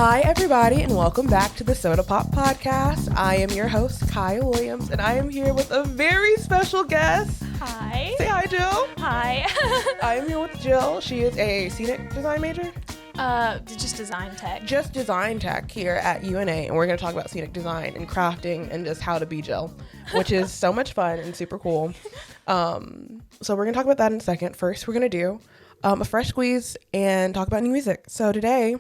Hi, everybody, and welcome back to the Soda Pop Podcast. I am your host, Kiya Williams, and I am here with a very special guest. Hi. Say hi, Jill. Hi. I am here with Jill. She is a scenic design major. Just design tech. Just design tech here at UNA, and we're going to talk about scenic design and crafting and just how to be Jill, which is so much fun and super cool. So we're going to talk about that in a second. First, we're going to do a fresh squeeze and talk about new music. So today,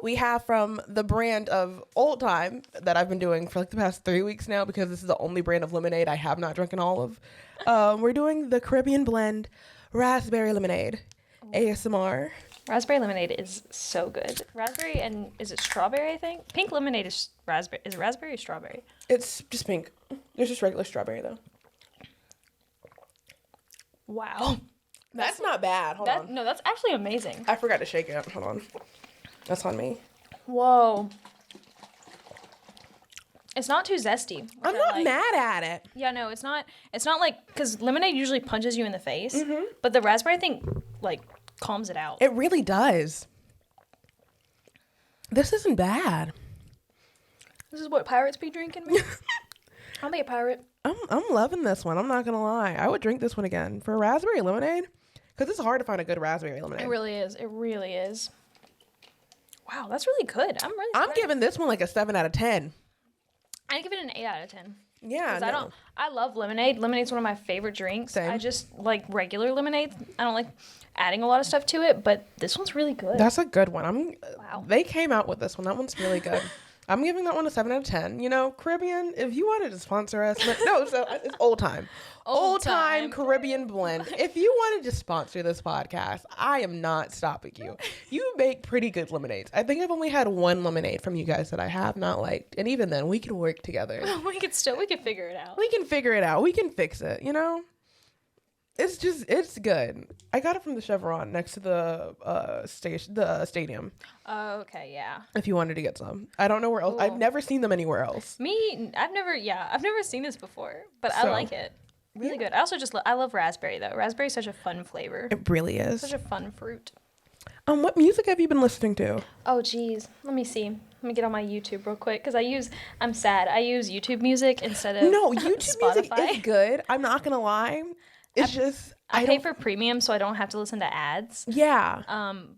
we have from the brand of Old Time that I've been doing for like the past 3 weeks now because this is the only brand of lemonade I have not drunken all of. We're doing the Caribbean blend raspberry lemonade. ASMR. Raspberry lemonade is so good. Raspberry and is it strawberry, I think? Pink lemonade is raspberry. Is it raspberry or strawberry? It's just pink. There's just regular strawberry though. Wow. That's not bad. Hold on. No, that's actually amazing. I forgot to shake it. Hold on. That's on me. Whoa. It's not too zesty. I'm not mad at it. Yeah, no, it's not like, because lemonade usually punches you in the face, but the raspberry thing, like, calms it out. It really does. This isn't bad. This is what pirates be drinking, man. I'll be a pirate. I'm loving this one. I'm not going to lie. I would drink this one again. For raspberry lemonade, because it's hard to find a good raspberry lemonade. It really is. It really is. Wow, that's really good. I'm giving this one like a 7 out of 10. I'd give it an 8 out of 10. Yeah, no. I love lemonade. Lemonade's one of my favorite drinks. Same. I just like regular lemonade. I don't like adding a lot of stuff to it, but this one's really good. That's a good one. Wow. They came out with this one. That one's really good. I'm giving that one a 7 out of 10. You know, Caribbean, if you wanted to sponsor us, it's Old Time. Old Time Caribbean blend. If you wanted to sponsor this podcast, I am not stopping you. You make pretty good lemonades. I think I've only had one lemonade from you guys that I have not liked. And even then, we can work together. we can figure it out. We can figure it out. We can fix it, you know? It's good. I got it from the Chevron next to the stadium. Oh, okay, yeah. If you wanted to get some. I don't know where else. Ooh. I've never seen them anywhere else. I've never seen this before, but I like it. Really good. I also I love raspberry though. Raspberry is such a fun flavor. It really is. Such a fun fruit. What music have you been listening to? Oh, geez. Let me see. Let me get on my YouTube real quick because I'm sad. I use YouTube music instead of No, YouTube Spotify. music is good. I'm not going to lie. It's I pay for premium so I don't have to listen to ads. Yeah.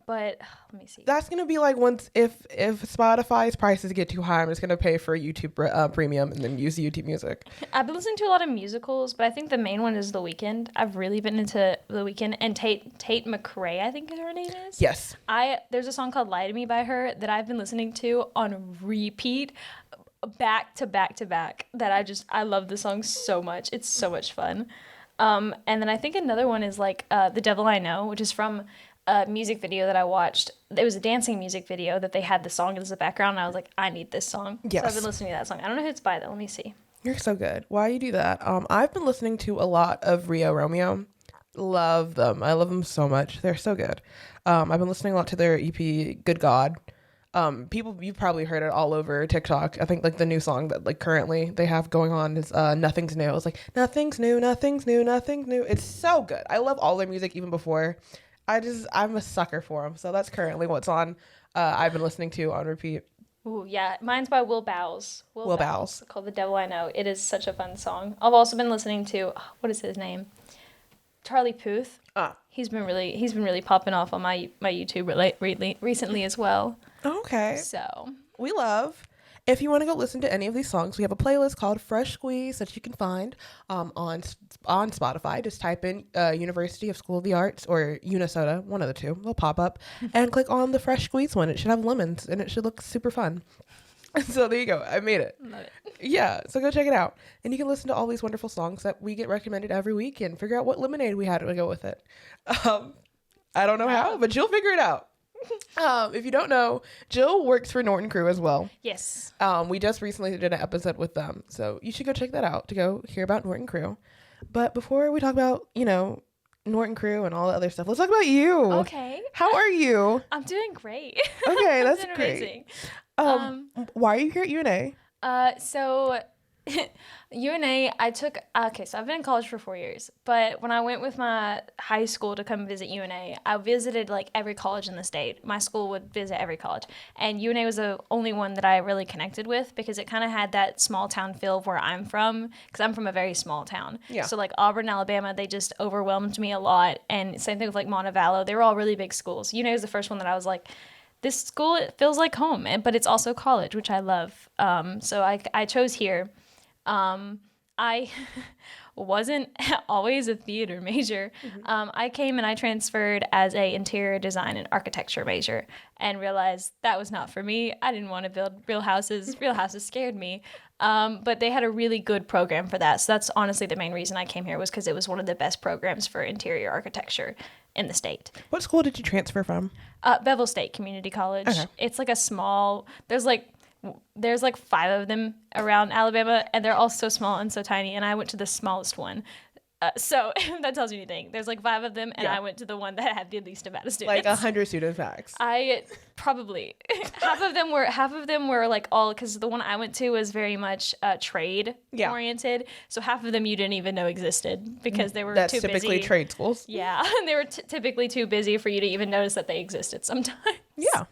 But let me see. That's gonna be like if Spotify's prices get too high, I'm just gonna pay for YouTube premium and then use YouTube Music. I've been listening to a lot of musicals, but I think the main one is The Weeknd. I've really been into The Weeknd and Tate McRae, I think her name is. Yes. There's a song called "Lie to Me" by her that I've been listening to on repeat, back to back to back. I love the song so much. It's so much fun. And then I think another one is like The Devil I Know, which is from a music video that I watched. It was a dancing music video that they had the song as a background, and I was like, I need this song. Yes. So I've been listening to that song. I don't know who it's by, though. Let me see. You're so good. Why you do that? I've been listening to a lot of Rio Romeo. Love them. I love them so much. They're so good. I've been listening a lot to their EP, Good God. You've probably heard it all over TikTok. I think like the new song that like currently they have going on is Nothing's New. It's like nothing's new, nothing's new, nothing's new. It's so good. I love all their music even before. I'm a sucker for them. So that's currently what's on. I've been listening to on repeat. Ooh, yeah. Mine's by Will Bowes. Will Bowes. Called The Devil I Know. It is such a fun song. I've also been listening to, what is his name? Charlie Puth. He's been really popping off on my YouTube recently as well. Okay. So we love. If you want to go listen to any of these songs, we have a playlist called Fresh Squeeze that you can find on Spotify. Just type in University of School of the Arts or UniSoda, one of the two. They'll pop up and click on the Fresh Squeeze one. It should have lemons and it should look super fun. So there you go. I made it. Love it. Yeah. So go check it out. And you can listen to all these wonderful songs that we get recommended every week and figure out what lemonade we had to go with it. I don't know how, but you'll figure it out. If you don't know, Jill works for Norton Crew as well. Yes. We just recently did an episode with them. So you should go check that out to go hear about Norton Crew. But before we talk about, Norton Crew and all the other stuff, let's talk about you. Okay. How are you? I'm doing great. Okay, that's I'm doing great. amazing. Why are you here at UNA? So UNA, so I've been in college for 4 years, but when I went with my high school to come visit UNA, I visited like every college in the state. My school would visit every college, and UNA was the only one that I really connected with because it kind of had that small town feel of where I'm from, because I'm from a very small town. Yeah. So like Auburn, Alabama, they just overwhelmed me a lot, and same thing with like Montevallo. They were all really big schools. UNA was the first one that I was like, this school, it feels like home, but it's also college, which I love. So I chose here. I wasn't always a theater major. I came and I transferred as a interior design and architecture major and realized that was not for me. I didn't want to build real houses. Real houses scared me. But they had a really good program for that. So that's honestly the main reason I came here, was because it was one of the best programs for interior architecture in the state. What school did you transfer from? Bevel State Community College. Okay. It's like a small, there's like 5 of them around Alabama, and they're all so small and so tiny, and I went to the smallest one. So if that tells you anything, there's like 5 of them, and I went to the one that had the least amount of students. Like 100 student max. I probably half of them were like all, because the one I went to was very much trade oriented. So half of them you didn't even know existed because they were That's too busy. That's typically trade schools. Yeah, they were typically too busy for you to even notice that they existed sometimes. Yeah.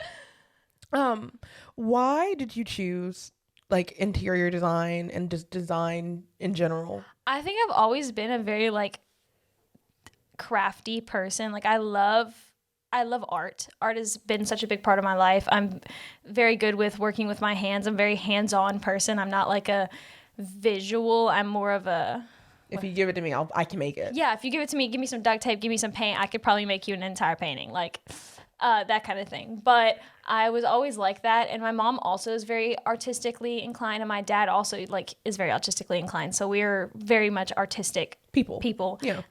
Why did you choose like interior design and just design in general? I think I've always been a very like crafty person. Like I love art. Art has been such a big part of my life. I'm very good with working with my hands. I'm a very hands-on person. I'm not like a visual. I'm more of a, if you give it to me, I can make it. Yeah, if you give it to me, give me some duct tape, give me some paint, I could probably make you an entire painting. Like that kind of thing. But I was always like that, and my mom also is very artistically inclined, and my dad also like is very artistically inclined. So we're very much artistic people. Yeah.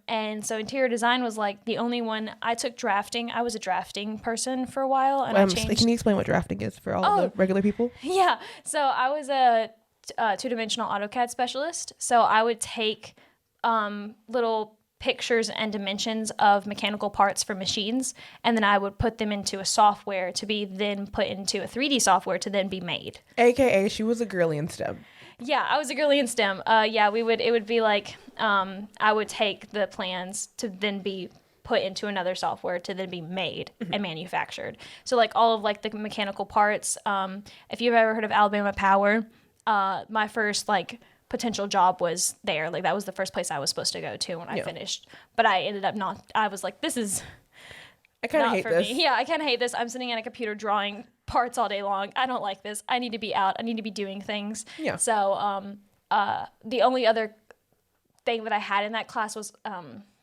And so interior design was like the only one. I took drafting. I was a drafting person for a while, and I changed. Can you explain what drafting is for all the regular people? Yeah. So I was a two-dimensional AutoCAD specialist. So I would take little pictures and dimensions of mechanical parts for machines, and then I would put them into a software to be then put into a 3D software to then be made. AKA she was a girly in STEM. Yeah, I was a girly in STEM. It would be like I would take the plans to then be put into another software to then be made and manufactured. So like all of like the mechanical parts, if you've ever heard of Alabama Power, my first like potential job was there. Like that was the first place I was supposed to go to when I finished. But I ended up not. I was like, this is I kind of hate this. Me. Yeah, I kind of hate this. I'm sitting at a computer drawing parts all day long. I don't like this. I need to be out. I need to be doing things. Yeah. So the only other thing that I had in that class was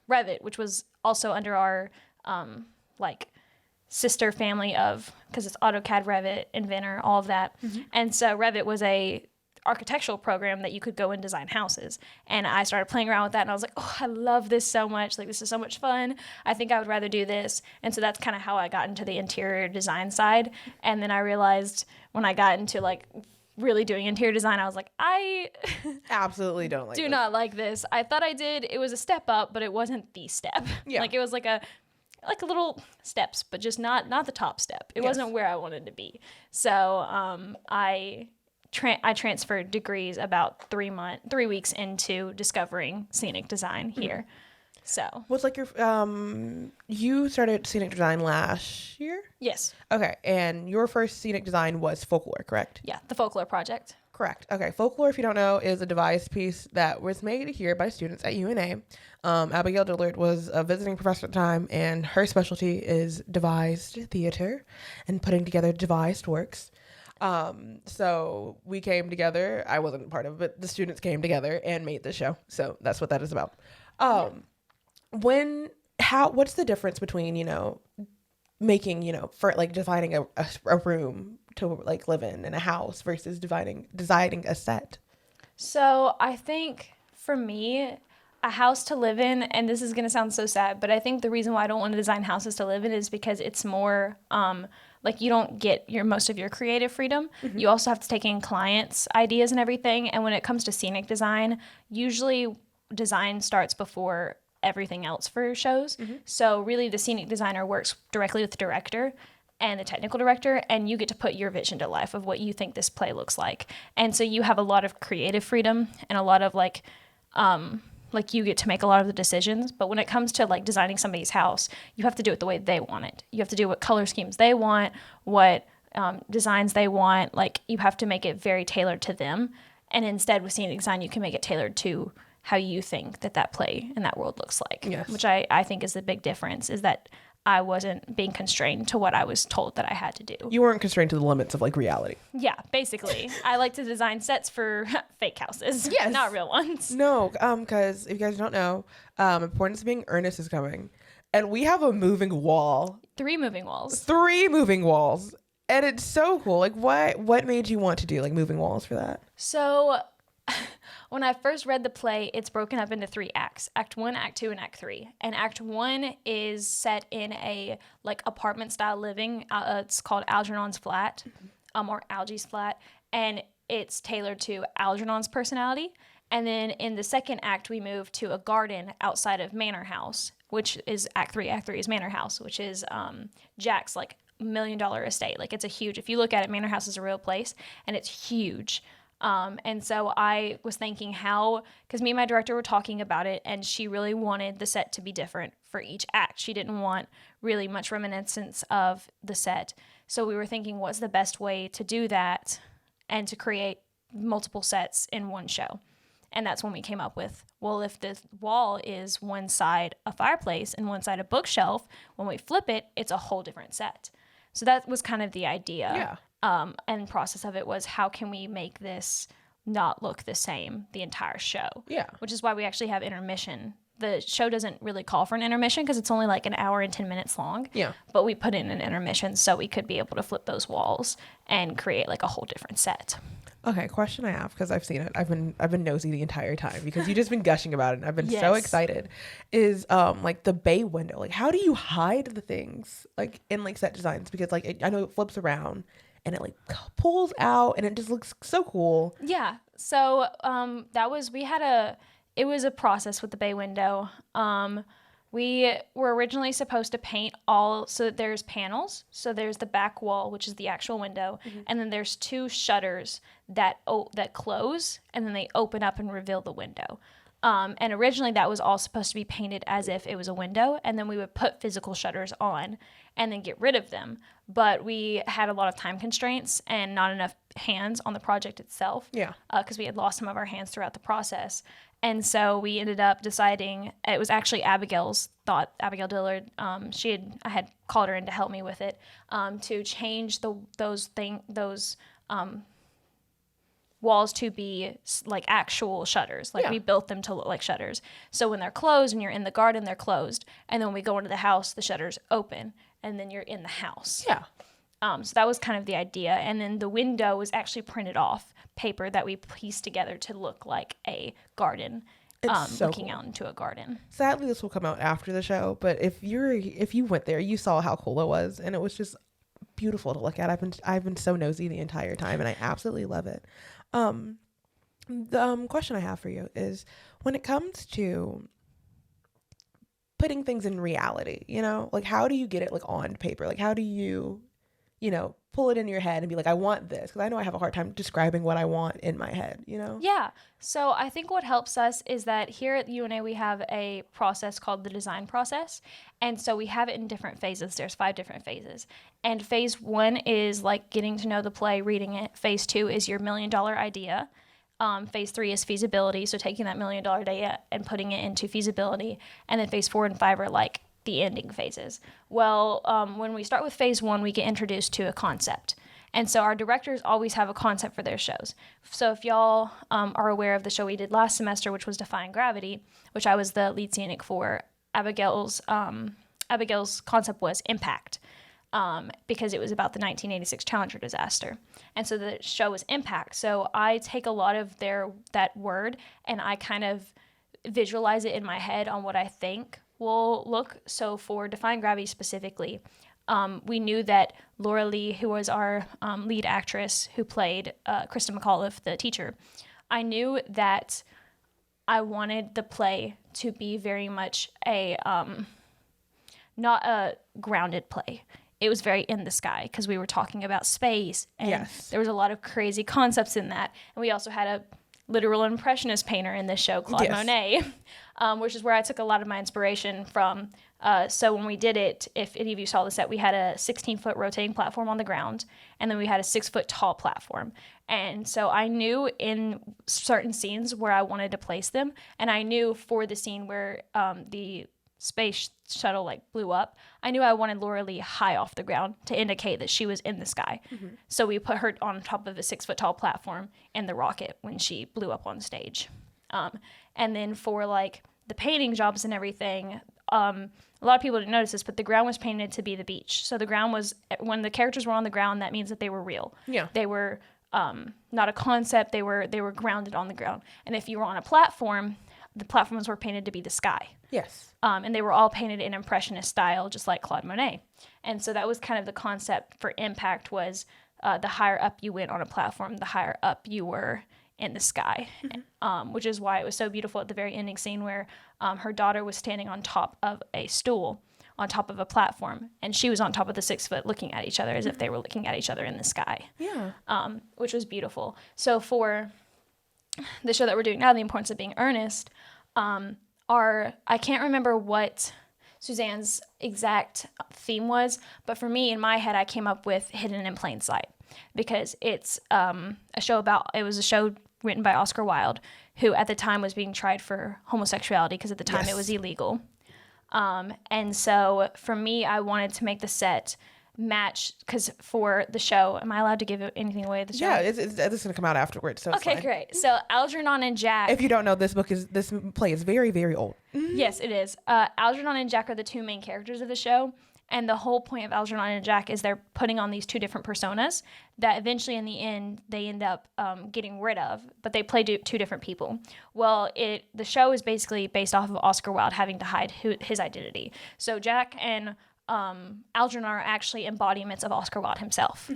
Revit, which was also under our like sister family of, because it's AutoCAD, Revit, Inventor, all of that. And so Revit was a architectural program that you could go and design houses, and I started playing around with that, and I was like, oh, I love this so much. Like, this is so much fun. I think I would rather do this. And so that's kind of how I got into the interior design side. And then I realized when I got into like really doing interior design, I was like, I absolutely don't like do not like this. I thought I did. It was a step up, but it wasn't the step. Yeah. Like it was like a little steps, but just not the top step. It wasn't where I wanted to be. So I transferred degrees about 3 weeks into discovering scenic design here. So what's like your you started scenic design last year? Yes. Okay, and your first scenic design was folklore, correct? Yeah, the folklore project. Correct. Okay, folklore, if you don't know, is a devised piece that was made here by students at UNA. Abigail Dillard was a visiting professor at the time, and her specialty is devised theater and putting together devised works. So we came together. I wasn't part of it, but the students came together and made the show. So that's what that is about. What's the difference between, making, for like designing a room to like live in a house versus designing a set? So I think for me, a house to live in, and this is going to sound so sad, but I think the reason why I don't want to design houses to live in is because it's more, like you don't get most of your creative freedom. You also have to take in clients' ideas and everything. And when it comes to scenic design, usually design starts before everything else for shows. So really the scenic designer works directly with the director. and the technical director, and you get to put your vision to life of what you think this play looks like. And so you have a lot of creative freedom and a lot of like you get to make a lot of the decisions. But when it comes to like designing somebody's house, you have to do it the way they want it. You have to do what color schemes they want, what designs they want. Like you have to make it very tailored to them. And instead with scenic design, you can make it tailored to how you think that play and that world looks like. Yes. Which I think is the big difference, is that I wasn't being constrained to what I was told that I had to do. You weren't constrained to the limits of like reality. Yeah, basically. I like to design sets for fake houses. Yes. Not real ones. No, because if you guys don't know, Importance Being Earnest is coming. And we have a moving wall. 3 moving walls. 3 moving walls. And it's so cool. Like what made you want to do like moving walls for that? So when I first read the play, it's broken up into 3 acts: Act 1, Act 2, and Act 3. And Act 1 is set in a like apartment style living. It's called Algernon's flat, or Algie's flat, and it's tailored to Algernon's personality. And then in the second act, we move to a garden outside of Manor House, which is Act 3. Act 3 is Manor House, which is Jack's like $1 million estate. Like it's a huge, if you look at it, Manor House is a real place and it's huge. And so I was thinking because me and my director were talking about it, and she really wanted the set to be different for each act. She didn't want really much reminiscence of the set. So we were thinking, what's the best way to do that and to create multiple sets in one show? And that's when we came up with, well, if the wall is one side a fireplace and one side a bookshelf, when we flip it, it's a whole different set. So that was kind of the idea. Yeah. And process of it was, how can we make this not look the same the entire show? Yeah. Which is why we actually have intermission. The show doesn't really call for an intermission because it's only like an hour and 10 minutes long. Yeah. But we put in an intermission so we could be able to flip those walls and create like a whole different set. Okay, question I have, because I've seen it. I've been nosy the entire time because you've just been gushing about it and I've been so excited. Is like the bay window. Like how do you hide the things like in like set designs? Because like I know it flips around and it like pulls out and it just looks so cool. Yeah. So it was a process with the bay window. We were originally supposed to paint so there's panels. So there's the back wall, which is the actual window. Mm-hmm. And then there's 2 shutters that close, and then they open up and reveal the window. And originally that was all supposed to be painted as if it was a window, and then we would put physical shutters on and then get rid of them. But we had a lot of time constraints and not enough hands on the project itself. Yeah. Because we had lost some of our hands throughout the process. And so we ended up deciding, it was actually Abigail's thought, Abigail Dillard. I had called her in to help me with it, to change those walls to be like actual shutters. Like we built them to look like shutters. So when they're closed and you're in the garden, they're closed. And then when we go into the house, the shutters open, and then you're in the house. Yeah. So that was kind of the idea. And then the window was actually printed off paper that we pieced together to look like a garden, looking out into a garden. Sadly, this will come out after the show, but if you went there, you saw how cool it was, and it was just beautiful to look at. I've been so nosy the entire time, and I absolutely love it. The question I have for you is, when it comes to putting things in reality, like how do you get it like on paper? Like how do you pull it in your head and be like, I want this? Because I know I have a hard time describing what I want in my head, Yeah. So I think what helps us is that here at UNA we have a process called the design process. And so we have it in different phases. There's 5 different phases. And phase 1 is like getting to know the play, reading it. Phase 2 is your $1 million idea. Phase 3 is feasibility. So taking that $1 million idea and putting it into feasibility. And then phase 4 and 5 are like the ending phases. Well, when we start with phase 1, we get introduced to a concept. And so our directors always have a concept for their shows. So if y'all are aware of the show we did last semester, which was Defying Gravity, which I was the lead scenic for, Abigail's concept was impact, because it was about the 1986 Challenger disaster. And so the show was impact. So I take a lot of that word and I kind of visualize it in my head on what I think will look. So for Defying Gravity specifically, we knew that Laura Lee, who was our lead actress who played Krista McAuliffe, the teacher, I knew that I wanted the play to be very much not a grounded play. it was very in the sky because we were talking about space, and Yes. there was a lot of crazy concepts in that. And we also had a literal impressionist painter in this show, Claude Yes. Monet, which is where I took a lot of my inspiration from. So when we did it, if any of you saw the set, we had a 16-foot rotating platform on the ground, and then we had a 6-foot tall platform. And so I knew in certain scenes where I wanted to place them, and I knew for the scene where the space shuttle like blew up, I knew I wanted Laura Lee high off the ground to indicate that she was in the sky. So we put her on top of a 6-foot tall platform in the rocket when she blew up on stage. And then for like the painting jobs and everything, a lot of people didn't notice this, but the ground was painted to be the beach. So the ground was, when the characters were on the ground, that means that they were real. Yeah. They were not a concept. They were grounded on the ground. And if you were on a platform, the platforms were painted to be the sky. Yes. And they were all painted in impressionist style, just like Claude Monet. And so that was kind of the concept for impact was the higher up you went on a platform, the higher up you were in the sky, which is why it was so beautiful at the very ending scene where her daughter was standing on top of a stool, on top of a platform, and she was on top of the 6-foot looking at each other as if they were looking at each other in the sky. Yeah. Which was beautiful. So for the show that we're doing now, The Importance of Being Earnest, I can't remember what Suzanne's exact theme was, but for me, in my head, I came up with Hidden in Plain Sight because it's it was a show written by Oscar Wilde, who at the time was being tried for homosexuality because at the time it was illegal. And so for me, I wanted to make the set match, because for the show, am I allowed to give anything away at the show? Yeah, it's going to come out afterwards. So okay, great. So Algernon and Jack. If you don't know, this play is very, very old. Yes, it is. Algernon and Jack are the two main characters of the show. And the whole point of Algernon and Jack is they're putting on these two different personas that eventually in the end they end up getting rid of, but they play two different people. Well, the show is basically based off of Oscar Wilde having to hide his identity. So Jack and Algernon are actually embodiments of Oscar Wilde himself.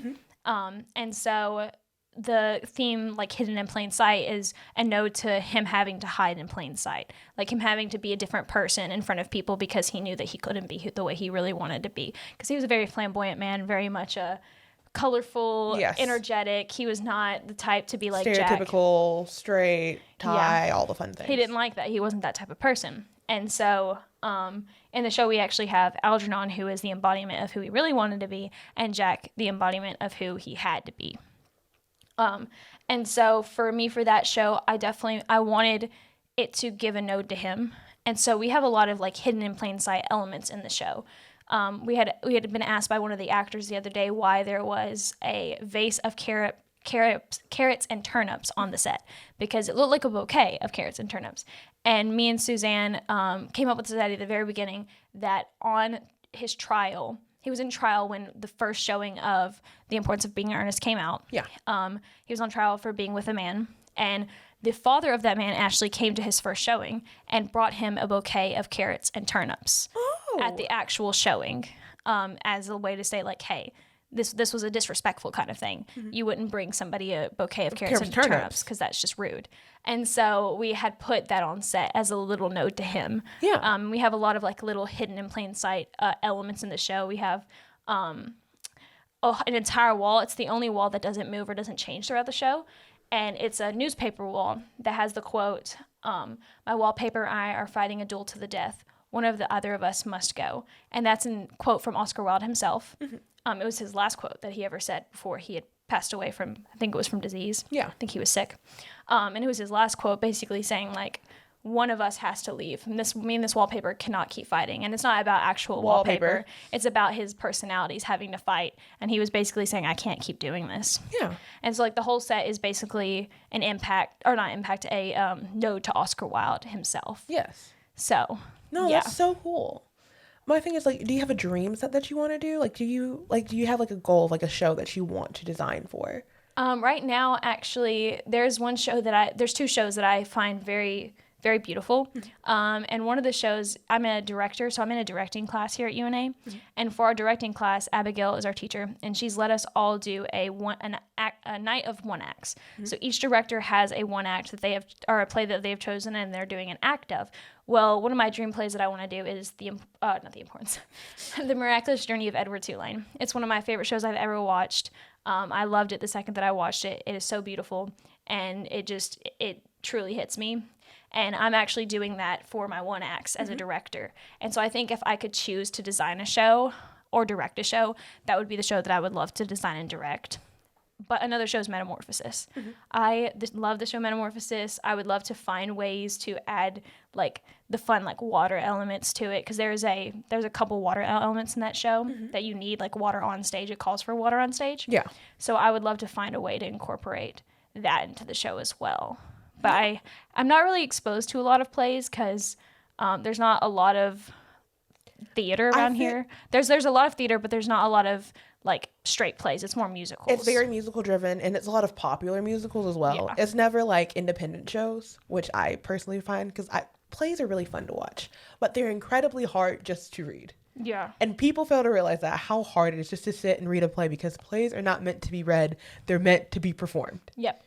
And so the theme, like Hidden in Plain Sight, is a node to him having to hide in plain sight, like him having to be a different person in front of people because he knew that he couldn't be the way he really wanted to be, because he was a very flamboyant man, very much a colorful, energetic. He was not the type to be like stereotypical, Jack. Straight, tie, all the fun things. He didn't like that. He wasn't that type of person. And so in the show, we actually have Algernon, who is the embodiment of who he really wanted to be, and Jack, the embodiment of who he had to be. And so for me, for that show, I wanted it to give a nod to him. And so we have a lot of like hidden in plain sight elements in the show. We had been asked by one of the actors the other day why there was a vase of carrots and turnips on the set, because it looked like a bouquet of carrots and turnips. And me and Suzanne came up with this idea at the very beginning that on his trial, he was in trial when the first showing of The Importance of Being Earnest came out. Yeah. He was on trial for being with a man, and the father of that man actually came to his first showing and brought him a bouquet of carrots and turnips at the actual showing, as a way to say like, hey, this was a disrespectful kind of thing. You wouldn't bring somebody a bouquet of carrots and turnips because that's just rude. And so we had put that on set as a little note to him. Yeah. We have a lot of like little hidden in plain sight elements in the show. We have an entire wall. It's the only wall that doesn't move or doesn't change throughout the show. And it's a newspaper wall that has the quote, "My wallpaper and I are fighting a duel to the death. One of the other of us must go." And that's a quote from Oscar Wilde himself. It was his last quote that he ever said before he had passed away from, I think it was from disease. Yeah. I think he was sick. And it was his last quote basically saying like, one of us has to leave. And me and this wallpaper cannot keep fighting. And it's not about actual wallpaper. It's about his personalities having to fight. And he was basically saying, I can't keep doing this. Yeah. And so like the whole set is basically a node to Oscar Wilde himself. Yes. So, no, yeah. That's so cool. My thing is, like, do you have a dream set that you want to do? Like, do you have like a goal of like a show that you want to design for? Right now, actually, there's two shows that I find very very beautiful. And one of the shows, I'm a director, so I'm in a directing class here at UNA. And for our directing class, Abigail is our teacher, and she's let us all do a night of one acts. So each director has a one act that they have, or a play that they've chosen, and they're doing an act of. Well, one of my dream plays that I want to do is not The Importance, The Miraculous Journey of Edward Tulane. It's one of my favorite shows I've ever watched. I loved it the second that I watched it. It is so beautiful, and it truly hits me. And I'm actually doing that for my one acts as a director. And so I think if I could choose to design a show or direct a show, that would be the show that I would love to design and direct. But another show is Metamorphosis. I love the show Metamorphosis. I would love to find ways to add like the fun like water elements to it, because there's a couple water elements in that show that you need, like water on stage. It calls for water on stage. Yeah. So I would love to find a way to incorporate that into the show as well. But I'm not really exposed to a lot of plays because there's not a lot of theater around here. There's a lot of theater, but there's not a lot of like straight plays. It's more musicals. It's very musical driven, and it's a lot of popular musicals as well. Yeah. It's never like independent shows, which I personally find, because plays are really fun to watch, but they're incredibly hard just to read. Yeah. And people fail to realize that, how hard it is just to sit and read a play, because plays are not meant to be read. They're meant to be performed. Yep.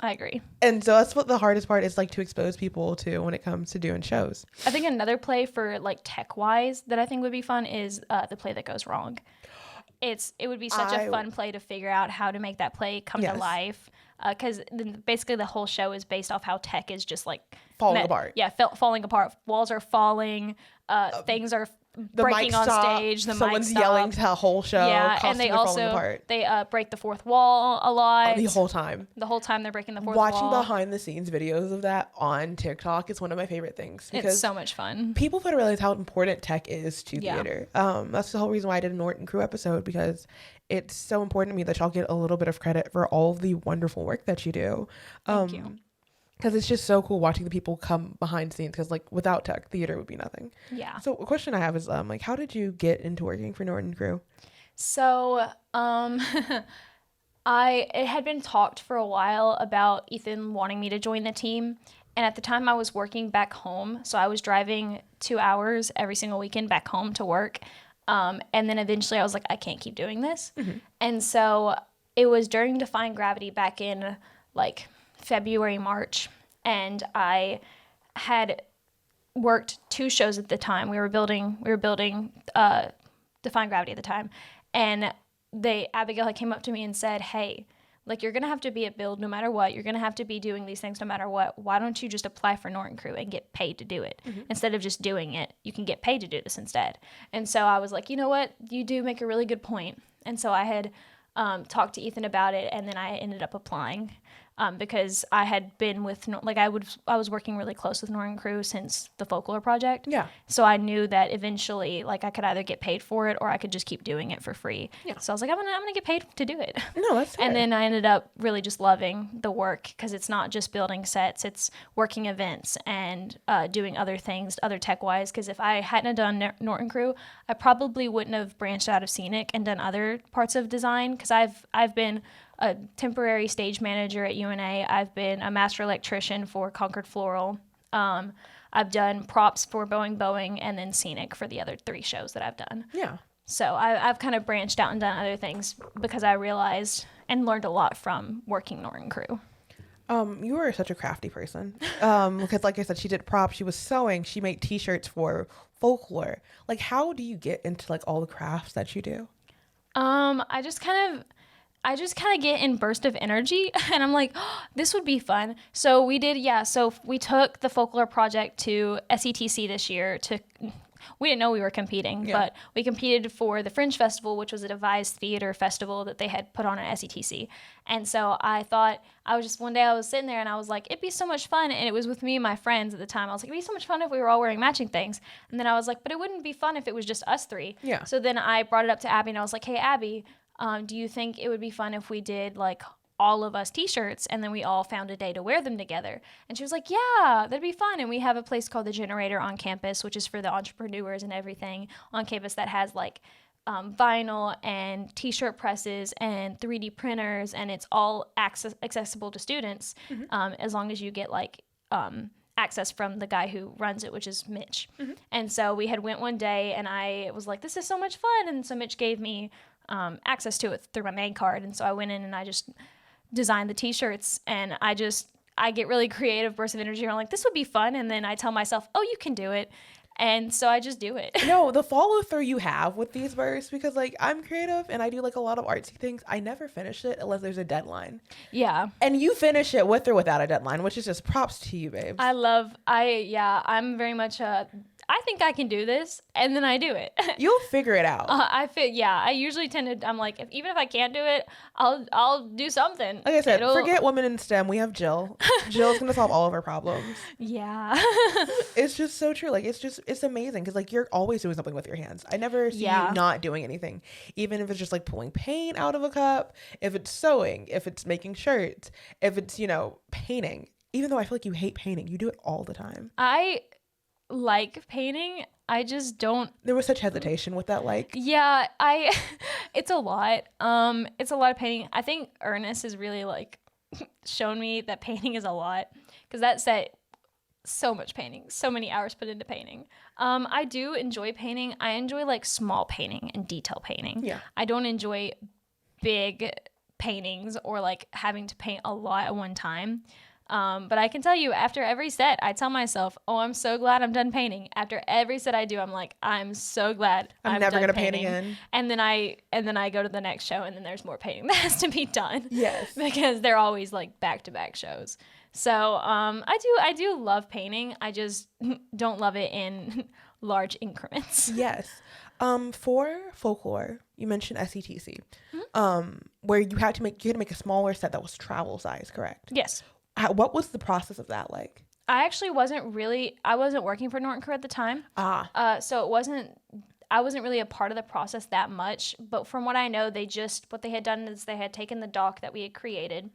I agree. And so that's what the hardest part is, like, to expose people to when it comes to doing shows. I think another play for like tech wise that I think would be fun is The Play That Goes Wrong. It would be such a fun play to figure out how to make that play come to life. Because basically the whole show is based off how tech is just like falling apart. Yeah, falling apart. Walls are falling. Things are breaking on stage. Someone's yelling the whole show. Yeah, and they also break the fourth wall a lot. The whole time. The whole time they're breaking the fourth wall. Watching behind the scenes videos of that on TikTok is one of my favorite things. It's so much fun. People fail to realize how important tech is to theater. That's the whole reason why I did a Norton Crew episode, because it's so important to me that y'all get a little bit of credit for all of the wonderful work that you do. Thank you. Because it's just so cool watching the people come behind scenes, because like without tech, theater would be nothing. Yeah. So a question I have is like, how did you get into working for Norton Crew? So it had been talked for a while about Ethan wanting me to join the team. And at the time I was working back home. So I was driving 2 hours every single weekend back home to work. And then eventually I was like, I can't keep doing this. And so it was during Defying Gravity back in like February, March, and I had worked 2 shows at the time. We were building Defying Gravity at the time, and Abigail had came up to me and said, "Hey, like, you're gonna have to be at build no matter what. You're gonna have to be doing these things no matter what. Why don't you just apply for Norton Crew and get paid to do it instead of just doing it? You can get paid to do this instead." And so I was like, you know what? You do make a really good point. And so I had talked to Ethan about it, and then I ended up applying. Because I had been with, I was working really close with Norton Crew since the Folklore Project. Yeah. So I knew that eventually, like, I could either get paid for it or I could just keep doing it for free. Yeah. So I was like, I'm gonna get paid to do it. No, that's fair. And then I ended up really just loving the work, because it's not just building sets, it's working events and doing other things, other tech-wise. Because if I hadn't done Norton Crew, I probably wouldn't have branched out of scenic and done other parts of design, because I've been a temporary stage manager at UNA. I've been a master electrician for Concord Floral. I've done props for Boeing, and then scenic for the other 3 shows that I've done. Yeah. So I've kind of branched out and done other things because I realized and learned a lot from working Norton Crew. You were such a crafty person. Because like I said, she did props, she was sewing, she made t-shirts for Folklore. Like, how do you get into like all the crafts that you do? I just kind of get in burst of energy, and I'm like, oh, this would be fun. So we took the Folklore Project to SETC this year we didn't know we were competing, but we competed for the Fringe Festival, which was a devised theater festival that they had put on at SETC. And so I thought, one day I was sitting there and I was like, it'd be so much fun. And it was with me and my friends at the time. I was like, it'd be so much fun if we were all wearing matching things. And then I was like, but it wouldn't be fun if it was just us 3. Yeah. So then I brought it up to Abby and I was like, hey, Abby, do you think it would be fun if we did like all of us t-shirts and then we all found a day to wear them together? And she was like, yeah, that'd be fun. And we have a place called the Generator on campus, which is for the entrepreneurs and everything on campus, that has like vinyl and t-shirt presses and 3D printers, and it's all accessible to students as long as you get like access from the guy who runs it, which is Mitch. And so we had went one day, and I was like, this is so much fun. And so Mitch gave me access to it through my main card. And so I went in and I just designed the t-shirts, and I get really creative bursts of energy. I'm like, this would be fun. And then I tell myself, oh, you can do it. And so I just do it. No, the follow through you have with these bursts, because like I'm creative and I do like a lot of artsy things. I never finish it unless there's a deadline. Yeah. And you finish it with or without a deadline, which is just props to you, babes. I'm very much I think I can do this, and then I do it. You'll figure it out. I usually tend to, I'm like, even if I can't do it, I'll do something. Like I said, forget women in STEM. We have Jill. Jill's going to solve all of our problems. Yeah. It's just so true. Like, it's amazing because like you're always doing something with your hands. I never see you not doing anything, even if it's just like pulling paint out of a cup, if it's sewing, if it's making shirts, if it's, painting. Even though I feel like you hate painting, you do it all the time. I like painting. I just don't. There was such hesitation with that. Like, yeah, it's a lot. It's a lot of painting. I think Earnest has really like shown me that painting is a lot, because that set so much painting, so many hours put into painting. I do enjoy painting. I enjoy like small painting and detail painting. Yeah. I don't enjoy big paintings or like having to paint a lot at one time. But I can tell you, after every set, I tell myself, oh, I'm so glad I'm done painting. After every set I do, I'm like, I'm so glad I'm never going to paint again. And then I go to the next show, and then there's more painting that has to be done. Yes. Because they're always like back-to-back shows. So, I do love painting. I just don't love it in large increments. Yes. For folklore, you mentioned SETC, where you had to make a smaller set that was travel size, correct? Yes. What was the process of that like? I actually wasn't working for Norton Crew at the time. So I wasn't really a part of the process that much, but from what I know, what they had done is they had taken the dock that we had created,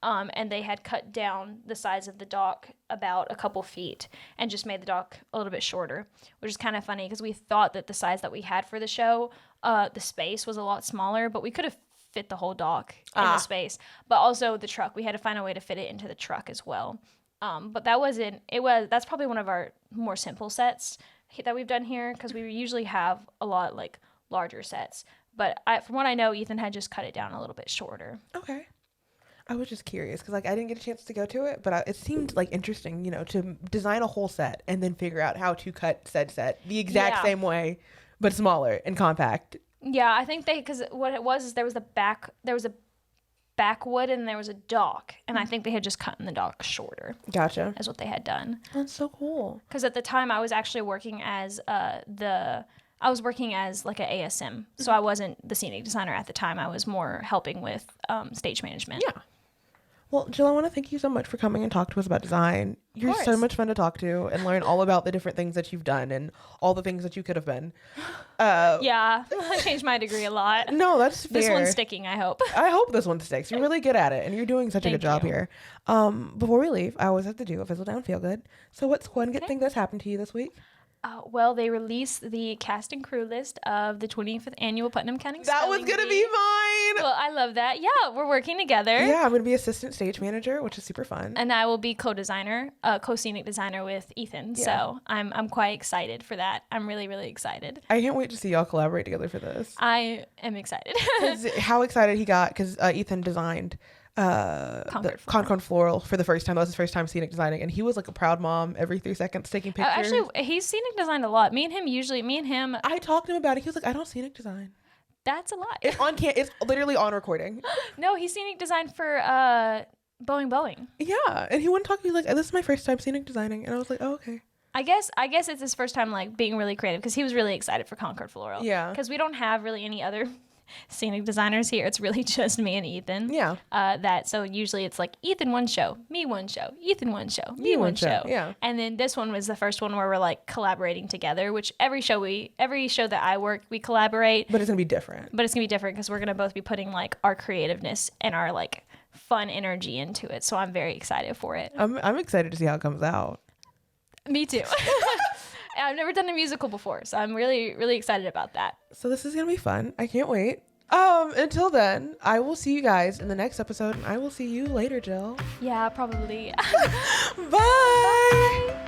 and they had cut down the size of the dock about a couple feet and just made the dock a little bit shorter, which is kind of funny because we thought that the size that we had for the show, the space was a lot smaller, but we could have fit the whole dock in the space. But also the truck, we had to find a way to fit it into the truck as well. But that's probably one of our more simple sets that we've done here, because we usually have a lot like larger sets. But from what I know, Ethan had just cut it down a little bit shorter. Okay. I was just curious because like I didn't get a chance to go to it, but it seemed like interesting, to design a whole set and then figure out how to cut said set the exact same way, but smaller and compact. Yeah, I think because what it was is there was a backwood and there was a dock, and I think they had just cut the dock shorter. Gotcha. Is what they had done. That's so cool. Because at the time I was actually working as like an ASM, so I wasn't the scenic designer at the time. I was more helping with stage management. Yeah. Well, Jill, I want to thank you so much for coming and talk to us about design. You're so much fun to talk to and learn all about the different things that you've done and all the things that you could have been. Yeah, I changed my degree a lot. No, that's fair. This one's sticking, I hope. I hope this one sticks. You're really good at it, and you're doing such a good job here. Before we leave, I always have to do a fizzle down feel good. So what's one good thing that's happened to you this week? Well, they released the cast and crew list of the 25th annual Putnam County That was going to be mine. Well, I love that. Yeah, we're working together. Yeah, I'm going to be assistant stage manager, which is super fun. And I will be co-designer, co-scenic designer with Ethan. Yeah. So I'm quite excited for that. I'm really, really excited. I can't wait to see y'all collaborate together for this. I am excited. How excited he got, because Ethan designed Concord Floral for the first time. That was his first time scenic designing, and he was like a proud mom every 3 seconds taking pictures. Actually, he's scenic designed a lot. Me and him I talked to him about it. He was like, I don't scenic design. That's a lot. It's literally on recording. No, he's scenic designed for Boeing. Yeah, and he wouldn't talk to me like, this is my first time scenic designing, and I was like, oh, okay. I guess it's his first time like being really creative, because he was really excited for Concord Floral. Yeah, because we don't have really any other scenic designers here. It's really just me and Ethan. Yeah. So usually it's like Ethan one show, me one show, Ethan one show, me one show. Yeah. And then this one was the first one where we're like collaborating together, which every show that I work, we collaborate. But it's gonna be different. Because we're gonna both be putting like our creativeness and our like fun energy into it. So I'm very excited for it. I'm excited to see how it comes out. Me too. I've never done a musical before, so I'm really, really excited about that. So this is gonna be fun. I can't wait. Until then, I will see you guys in the next episode, and I will see you later, Jill. Yeah, probably. Bye.